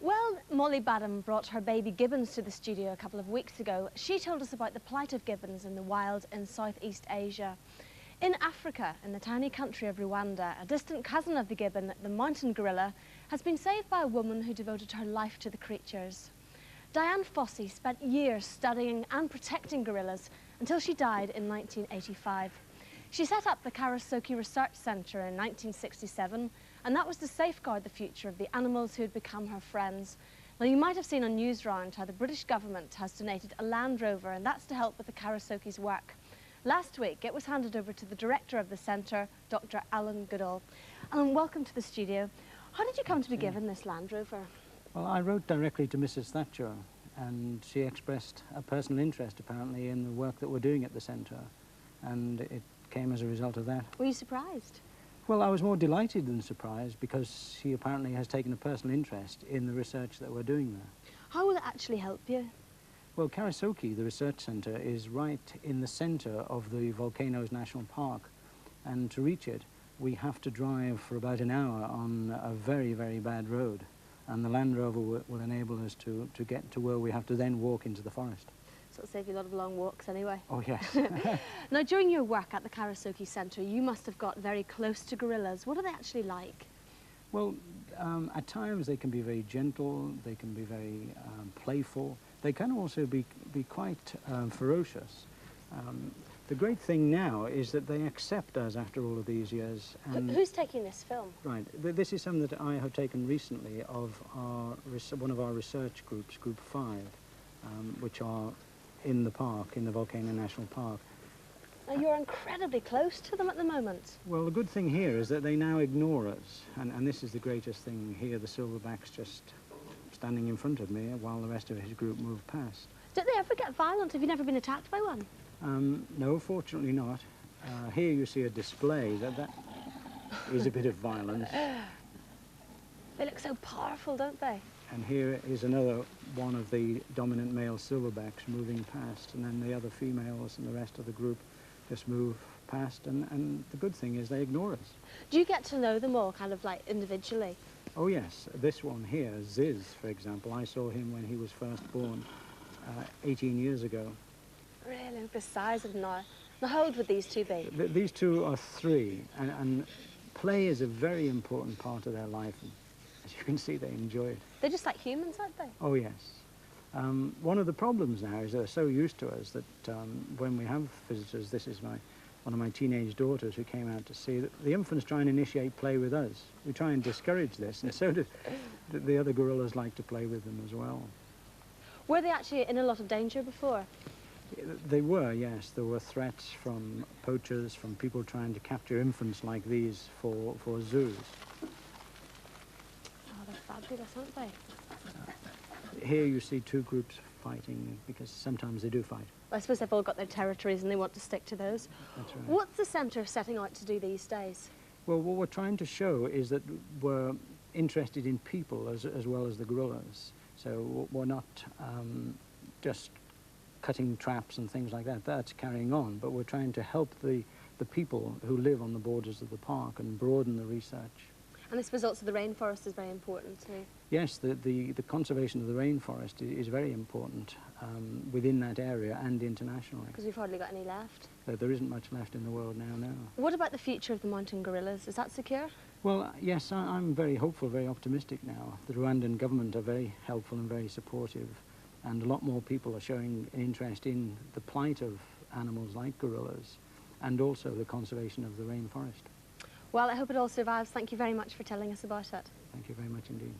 Well, Molly Badham brought her baby gibbons to the studio a couple of weeks ago. She told us about the plight of gibbons in the wild in Southeast Asia. In Africa, in the tiny country of Rwanda, a distant cousin of the gibbon, the mountain gorilla, has been saved by a woman who devoted her life to the creatures. Diane Fossey spent years studying and protecting gorillas until she died in 1985. She set up the Karisoke Research Centre in 1967, and that was to safeguard the future of the animals who had become her friends. Now, you might have seen on Newsround how the British government has donated a Landrover, and that's to help with the Karisoke's work. Last week, it was handed over to the director of the centre, Dr. Alan Goodall. Alan, welcome to the studio. How did you come to be given this Landrover? Well, I wrote directly to Mrs. Thatcher, and she expressed a personal interest, apparently, in the work that we're doing at the centre, and it came as a result of that. Were you surprised? Well, I was more delighted than surprised, because she apparently has taken a personal interest in the research that we're doing there. How will it actually help you? Well, Karisoke, the research centre, is right in the centre of the Volcanoes National Park, and to reach it, we have to drive for about an hour on a very, very bad road, and the Landrover will enable us to get to where we have to then walk into the forest. So it'll save you a lot of long walks anyway. Oh, yes. Now, during your work at the Karisoke Centre, you must have got very close to gorillas. What are they actually like? Well, at times they can be very gentle, they can be very playful. They can also be quite ferocious. The great thing now is that they accept us after all of these years. And who's taking this film? Right. This is something that I have taken recently of one of our research groups, Group 5, which are in the park, in the Volcano National Park. Now, you're incredibly close to them at the moment. Well, the good thing here is that they now ignore us, and this is the greatest thing here. The silverback's just standing in front of me while the rest of his group move past. Don't they ever get violent? Have you never been attacked by one? No, fortunately not. Here you see a display. That is a bit of violence. They look so powerful, don't they? And here is another one of the dominant male silverbacks moving past, and then the other females and the rest of the group just move past, and the good thing is they ignore us. Do you get to know them all, kind of like individually? Oh yes, this one here, Ziz, for example, I saw him when he was first born 18 years ago. Really? The size of now. Now, how old would these two be? These two are 3, and play is a very important part of their life. And as you can see, they enjoy it. They're just like humans, aren't they? Oh yes. One of the problems now is they're so used to us that when we have visitors, this is one of my teenage daughters who came out to see, that the infants try and initiate play with us. We try and discourage this, and so do the other gorillas like to play with them as well. Were they actually in a lot of danger before? They were, yes. There were threats from poachers, from people trying to capture infants like these for zoos. Oh, they're fabulous, aren't they? Here you see 2 groups fighting, because sometimes they do fight. I suppose they've all got their territories and they want to stick to those. That's right. What's the centre setting out to do these days? Well, what we're trying to show is that we're interested in people as well as the gorillas. So we're not just cutting traps and things like that. That's carrying on, but we're trying to help the people who live on the borders of the park and broaden the research. And I suppose also the rainforest is very important too. Yes, the conservation of the rainforest is very important within that area and internationally. Because we've hardly got any left. There isn't much left in the world now, no. What about the future of the mountain gorillas? Is that secure? Well, yes, I'm very hopeful, very optimistic now. The Rwandan government are very helpful and very supportive, and a lot more people are showing an interest in the plight of animals like gorillas and also the conservation of the rainforest. Well, I hope it all survives. Thank you very much for telling us about it. Thank you very much indeed.